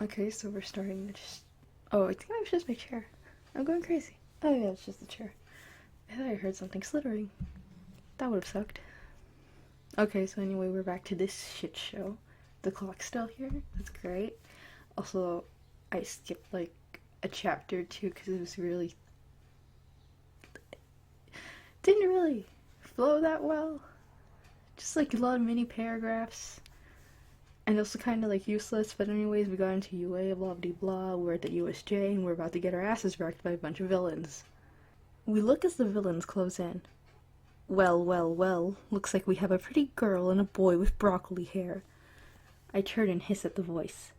Okay, so we're starting to just... Oh, I think that was just my chair. I'm going crazy. Oh yeah, it's just the chair. I thought I heard something slithering. That would have sucked. Okay, so anyway, we're back to this shit show. The clock's still here. That's great. Also, I skipped like a chapter or two because it was really... didn't really flow that well. Just like a lot of mini paragraphs. And also kind of like useless, but anyways, we got into UA, blah blah blah, we're at the USJ, and we're about to get our asses wrecked by a bunch of villains. We look as the villains close in. Well, well, well, looks like we have a pretty girl and a boy with broccoli hair. I turn and hiss at the voice.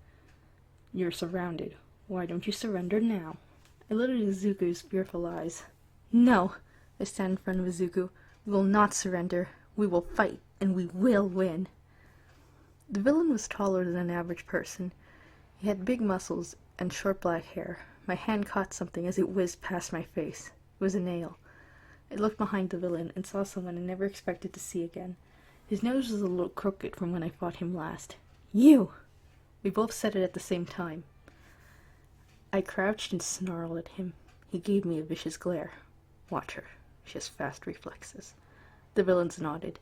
You're surrounded. Why don't you surrender now? I look at Izuku's fearful eyes. No, I stand in front of Izuku. We will not surrender. We will fight, and we will win. The villain was taller than an average person. He had big muscles and short black hair. My hand caught something as it whizzed past my face. It was a nail. I looked behind the villain and saw someone I never expected to see again. His nose was a little crooked from when I fought him last. You! We both said it at the same time. I crouched and snarled at him. He gave me a vicious glare. Watch her. She has fast reflexes. The villains nodded.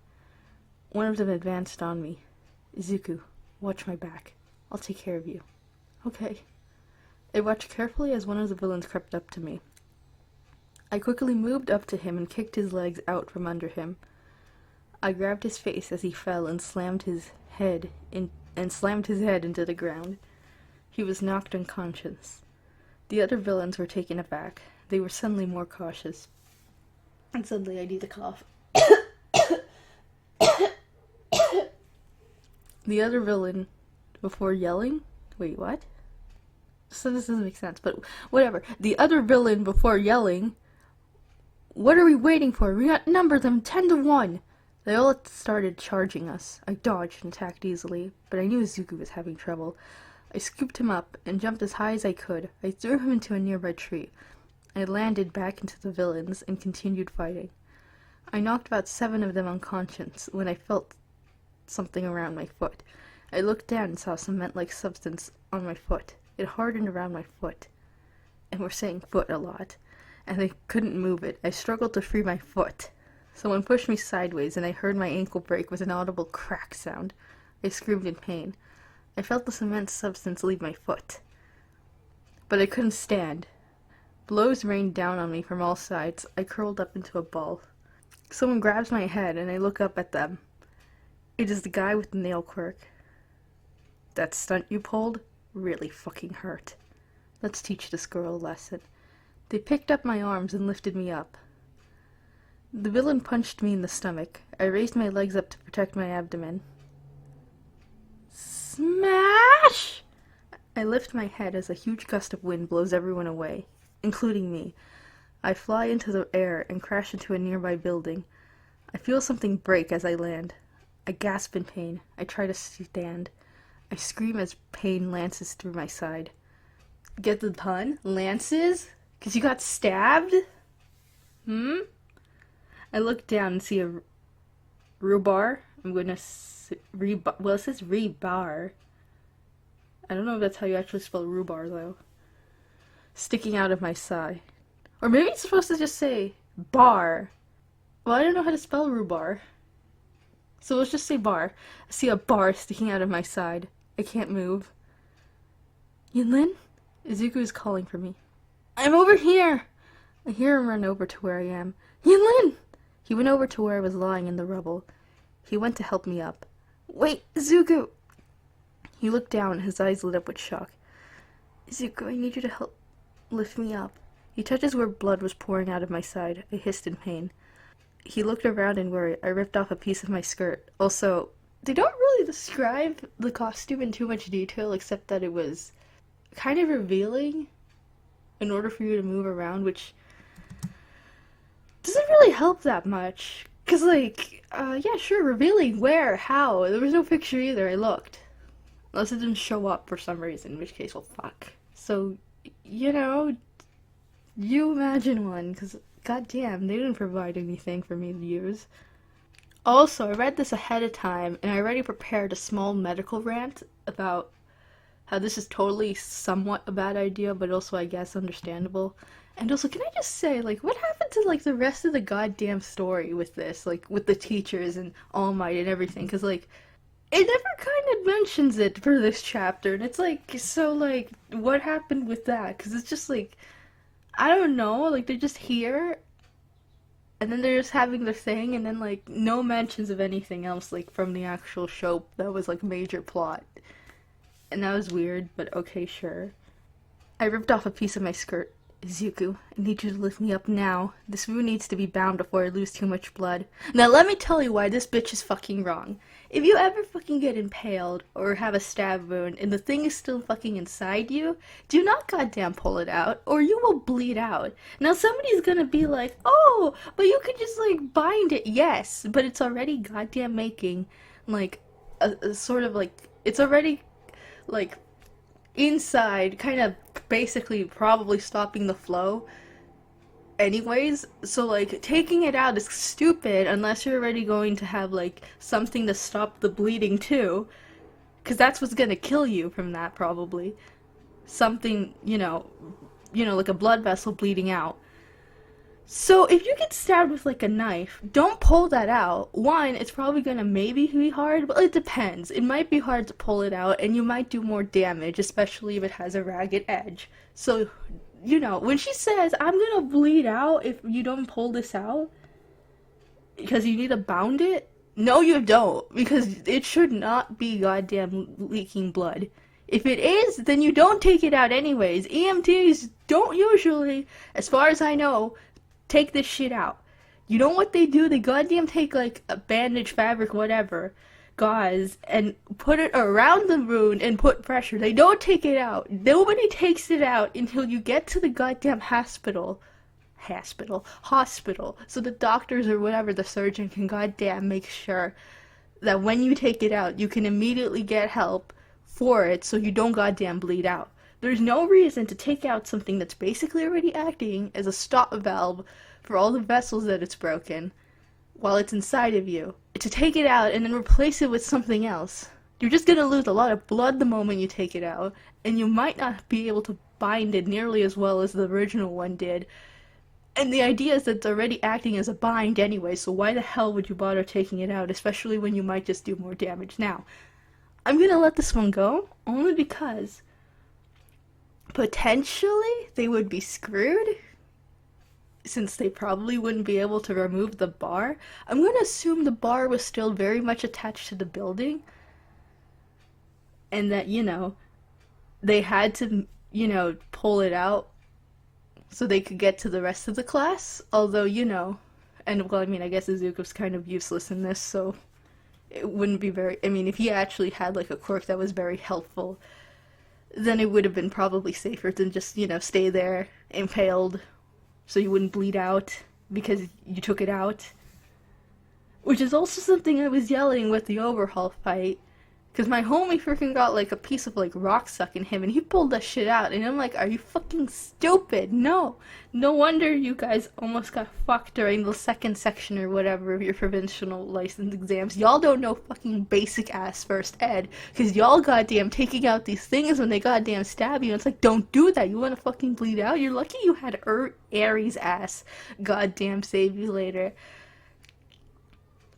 One of them advanced on me. Izuku, watch my back. I'll take care of you. Okay. I watched carefully as one of the villains crept up to me. I quickly moved up to him and kicked his legs out from under him. I grabbed his face as he fell and slammed his head into the ground. He was knocked unconscious. The other villains were taken aback. They were suddenly more cautious. And suddenly I need to cough. The other villain, before yelling... Wait, what? So this doesn't make sense, but whatever. The other villain, before yelling... What are we waiting for? We outnumber them 10-1. They all started charging us. I dodged and attacked easily, but I knew Izuku was having trouble. I scooped him up and jumped as high as I could. I threw him into a nearby tree. I landed back into the villains and continued fighting. I knocked about 7 of them unconscious when I felt something around my foot. I looked down and saw cement-like substance on my foot. It hardened around my foot. And we're saying foot a lot. And I couldn't move it. I struggled to free my foot. Someone pushed me sideways and I heard my ankle break with an audible crack sound. I screamed in pain. I felt the cement substance leave my foot. But I couldn't stand. Blows rained down on me from all sides. I curled up into a ball. Someone grabs my head and I look up at them. It is the guy with the nail quirk. That stunt you pulled really fucking hurt. Let's teach this girl a lesson. They picked up my arms and lifted me up. The villain punched me in the stomach. I raised my legs up to protect my abdomen. Smash! I lift my head as a huge gust of wind blows everyone away, including me. I fly into the air and crash into a nearby building. I feel something break as I land. I gasp in pain. I try to stand. I scream as pain lances through my side. Get the pun? Lances? 'Cause you got stabbed? I look down and see a rhubar. I'm gonna well, it says rebar. I don't know if that's how you actually spell rhubar, though. Sticking out of my side. Or maybe it's supposed to just say bar. Well, I don't know how to spell rhubar. So let's just say bar. I see a bar sticking out of my side. I can't move. Yinlin? Izuku is calling for me. I'm over here! I hear him run over to where I am. Yinlin! He went over to where I was lying in the rubble. He went to help me up. Wait, Izuku! He looked down, his eyes lit up with shock. Izuku, I need you to help lift me up. He touches where blood was pouring out of my side. I hissed in pain. He looked around in worry. I ripped off a piece of my skirt. Also, they don't really describe the costume in too much detail, except that it was kind of revealing in order for you to move around, which doesn't really help that much. Because, yeah, sure, revealing where, how. There was no picture either, I looked. Unless it didn't show up for some reason, in which case, well, fuck. So, you know, you imagine one, because, goddamn, they didn't provide anything for me to use. Also, I read this ahead of time, and I already prepared a small medical rant about how this is totally somewhat a bad idea, but also I guess understandable. And also, can I just say, like, what happened to like the rest of the goddamn story with this, like with the teachers and All Might and everything? Because like it never kind of mentions it for this chapter, and it's like, so like, what happened with that? Because it's just like, I don't know, like they're just here, and then they're just having their thing, and then like no mentions of anything else like from the actual show that was like major plot, and that was weird. But okay, sure. I ripped off a piece of my skirt. Izuku, I need you to lift me up now. This wound needs to be bound before I lose too much blood. Now let me tell you why this bitch is fucking wrong. If you ever fucking get impaled or have a stab wound and the thing is still fucking inside you, do not goddamn pull it out or you will bleed out. Now somebody's gonna be like, oh, but you could just like bind it. Yes, but it's already goddamn making like a sort of like, it's already like inside, kind of basically probably stopping the flow anyways. So like taking it out is stupid unless you're already going to have like something to stop the bleeding too, because that's what's gonna kill you from that probably. Something, like a blood vessel bleeding out. So if you get stabbed with like a knife, don't pull that out. One, it's probably gonna maybe be hard, but it depends. It might be hard to pull it out and you might do more damage, especially if it has a ragged edge. So, when she says, I'm gonna bleed out if you don't pull this out, because you need to bound it, no you don't, because it should not be goddamn leaking blood. If it is, then you don't take it out anyways. EMTs don't usually, as far as I know, take this shit out. You know what they do? They goddamn take like a bandage, fabric, whatever, gauze, and put it around the wound and put pressure. They don't take it out. Nobody takes it out until you get to the goddamn hospital. Hospital. So the doctors or whatever, the surgeon can goddamn make sure that when you take it out, you can immediately get help for it so you don't goddamn bleed out. There's no reason to take out something that's basically already acting as a stop valve for all the vessels that it's broken while it's inside of you. To take it out and then replace it with something else. You're just gonna lose a lot of blood the moment you take it out, and you might not be able to bind it nearly as well as the original one did. And the idea is that it's already acting as a bind anyway, so why the hell would you bother taking it out, especially when you might just do more damage? Now, I'm gonna let this one go, only because potentially they would be screwed since they probably wouldn't be able to remove the bar. I'm going to assume the bar was still very much attached to the building and that, they had to, pull it out so they could get to the rest of the class. Although, and well, I mean, I guess Izuku's kind of useless in this, so it wouldn't be very, I mean, if he actually had like a quirk that was very helpful, then it would have been probably safer than just, stay there impaled so you wouldn't bleed out because you took it out. Which is also something I was yelling with the overhaul fight, because my homie freaking got like a piece of like rock stuck in him and he pulled that shit out and I'm like, are you fucking stupid? No. No wonder you guys almost got fucked during the second section or whatever of your provincial license exams. Y'all don't know fucking basic ass first ed, because y'all goddamn taking out these things when they goddamn stab you. It's like, don't do that. You wanna fucking bleed out? You're lucky you had Aries ass goddamn save you later.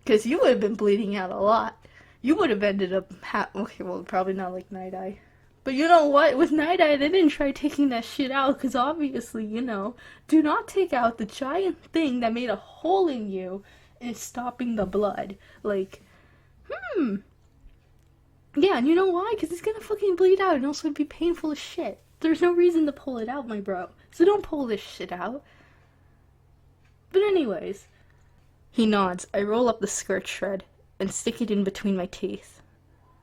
Because you would have been bleeding out a lot. You would have ended up, okay, well, probably not like Night Eye. But you know what? With Night Eye, they didn't try taking that shit out, because obviously, do not take out the giant thing that made a hole in you and stopping the blood. Like, yeah, and you know why? Because it's gonna fucking bleed out and also be painful as shit. There's no reason to pull it out, my bro. So don't pull this shit out. But anyways, he nods. I roll up the skirt shred and stick it in between my teeth.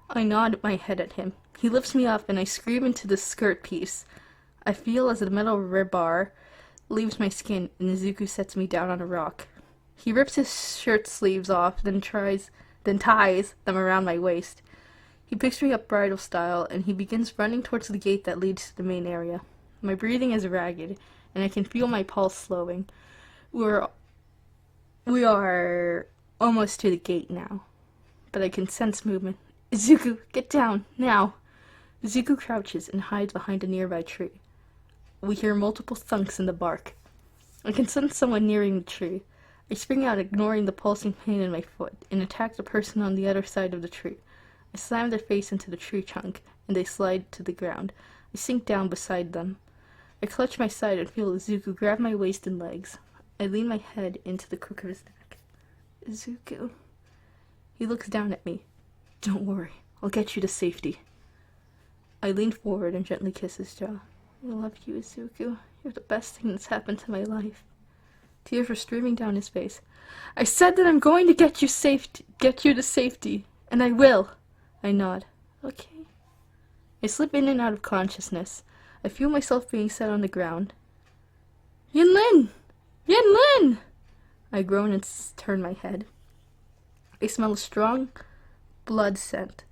I nod my head at him. He lifts me up and I scream into the skirt piece. I feel as the metal rebar leaves my skin and Izuku sets me down on a rock. He rips his shirt sleeves off, then ties them around my waist. He picks me up bridal style and he begins running towards the gate that leads to the main area. My breathing is ragged and I can feel my pulse slowing. We are almost to the gate now, but I can sense movement. Izuku, get down, now. Zuko crouches and hides behind a nearby tree. We hear multiple thunks in the bark. I can sense someone nearing the tree. I spring out, ignoring the pulsing pain in my foot, and attack the person on the other side of the tree. I slam their face into the tree trunk, and they slide to the ground. I sink down beside them. I clutch my side and feel Zuko grab my waist and legs. I lean my head into the crook of his neck. Zuko. He looks down at me. Don't worry, I'll get you to safety. I lean forward and gently kiss his jaw. I love you, Zuko. You're the best thing that's happened to my life. Tears were streaming down his face. I said that I'm going to get you to safety, and I will. I nod. Okay. I slip in and out of consciousness. I feel myself being set on the ground. Yinlin! Yinlin! I groan and turn my head. I smell a strong blood scent,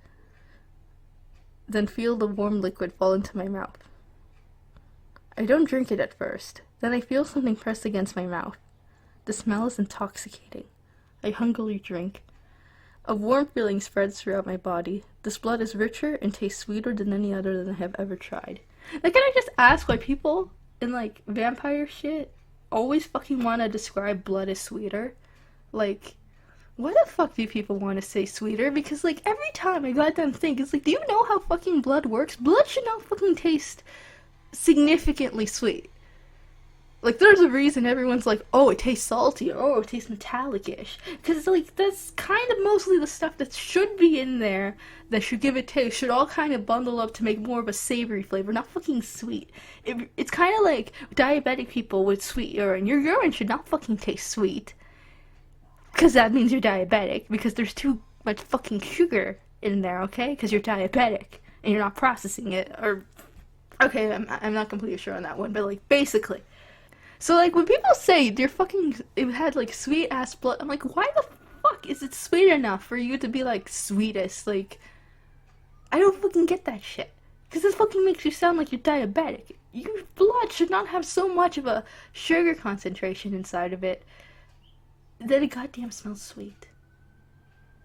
then feel the warm liquid fall into my mouth. I don't drink it at first. Then I feel something press against my mouth. The smell is intoxicating. I hungrily drink. A warm feeling spreads throughout my body. This blood is richer and tastes sweeter than any other that I have ever tried. Like, can I just ask why people in, like, vampire shit always fucking want to describe blood as sweeter? Like, what the fuck do people want to say sweeter? Because, like, every time I goddamn think, it's like, do you know how fucking blood works? Blood should not fucking taste significantly sweet. Like, there's a reason everyone's like, oh, it tastes salty, or oh, it tastes metallic-ish. Because, like, that's kind of mostly the stuff that should be in there that should give it taste, should all kind of bundle up to make more of a savory flavor, not fucking sweet. It's kind of like diabetic people with sweet urine. Your urine should not fucking taste sweet. Because that means you're diabetic, because there's too much fucking sugar in there, okay? Because you're diabetic, and you're not processing it, or... Okay, I'm not completely sure on that one, but, like, basically... So, like, when people say it had, like, sweet-ass blood, I'm like, why the fuck is it sweet enough for you to be, like, sweetest? Like, I don't fucking get that shit. Because this fucking makes you sound like you're diabetic. Your blood should not have so much of a sugar concentration inside of it that it goddamn smells sweet.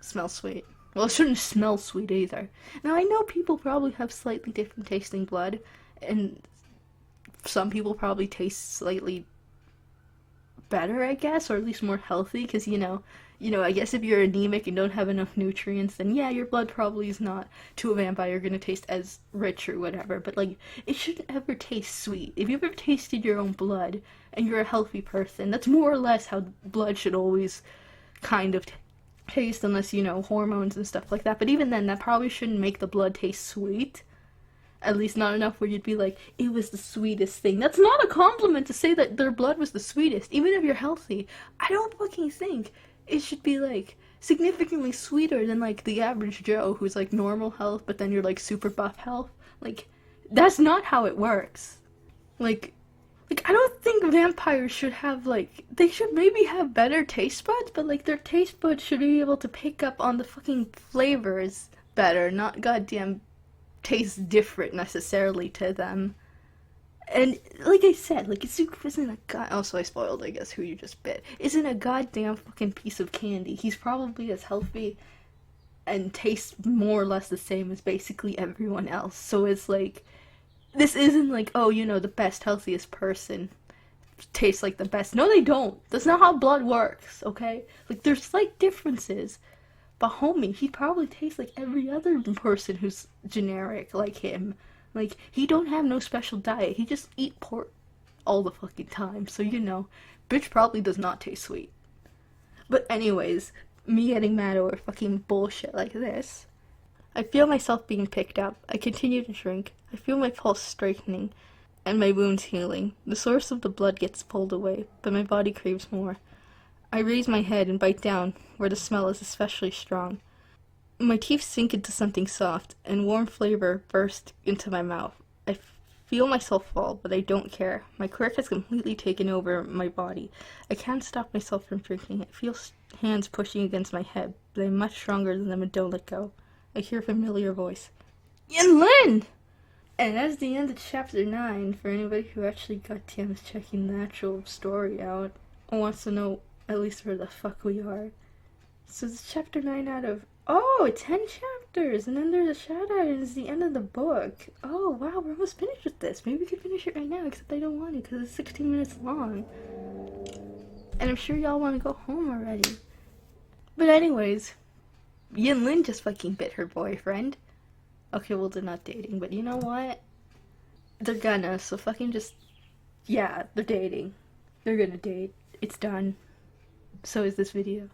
Smells sweet. Well, it shouldn't smell sweet either. Now, I know people probably have slightly different tasting blood, and... some people probably taste slightly better, I guess, or at least more healthy, because, you know, I guess if you're anemic and don't have enough nutrients, then yeah, your blood probably is not, to a vampire, gonna taste as rich or whatever, but, like, it shouldn't ever taste sweet. If you've ever tasted your own blood, and you're a healthy person, that's more or less how blood should always kind of taste, unless, you know, hormones and stuff like that, but even then, that probably shouldn't make the blood taste sweet. At least not enough where you'd be like, it was the sweetest thing. That's not a compliment to say that their blood was the sweetest. Even if you're healthy, I don't fucking think it should be, like, significantly sweeter than, like, the average Joe who's, like, normal health, but then you're, like, super buff health. Like, that's not how it works. Like, I don't think vampires should have, like, they should maybe have better taste buds, but, like, their taste buds should be able to pick up on the fucking flavors better, not goddamn tastes different necessarily to them. And like I said, like, Zuko isn't a god. Also, I spoiled, I guess, who you just bit. Isn't a goddamn fucking piece of candy. He's probably as healthy and tastes more or less the same as basically everyone else. So it's like, this isn't like, oh, you know, the best, healthiest person tastes like the best. No, they don't. That's not how blood works, okay? Like, there's slight differences. But homie, he probably tastes like every other person who's generic like him. Like, he don't have no special diet. He just eat pork all the fucking time. So, you know, bitch probably does not taste sweet. But anyways, me getting mad over fucking bullshit like this. I feel myself being picked up. I continue to drink. I feel my pulse straightening and my wounds healing. The source of the blood gets pulled away, but my body craves more. I raise my head and bite down, where the smell is especially strong. My teeth sink into something soft, and warm flavor bursts into my mouth. I feel myself fall, but I don't care. My quirk has completely taken over my body. I can't stop myself from drinking. I feel hands pushing against my head, but I'm much stronger than them and don't let go. I hear a familiar voice. Yinlin! And that's the end of chapter 9, for anybody who actually goddamn is checking the actual story out, or wants to know at least where the fuck we are. So it's chapter 9 out of Oh, 10 chapters, and then there's a shout out, and it's the end of the book. Oh, wow, we're almost finished with this. Maybe we could finish it right now, except I don't want to because it's 16 minutes long. And I'm sure y'all want to go home already. But, anyways, Yin Lin just fucking bit her boyfriend. Okay, well, they're not dating, but you know what? They're gonna, so fucking just. Yeah, they're dating. They're gonna date. It's done. So is this video.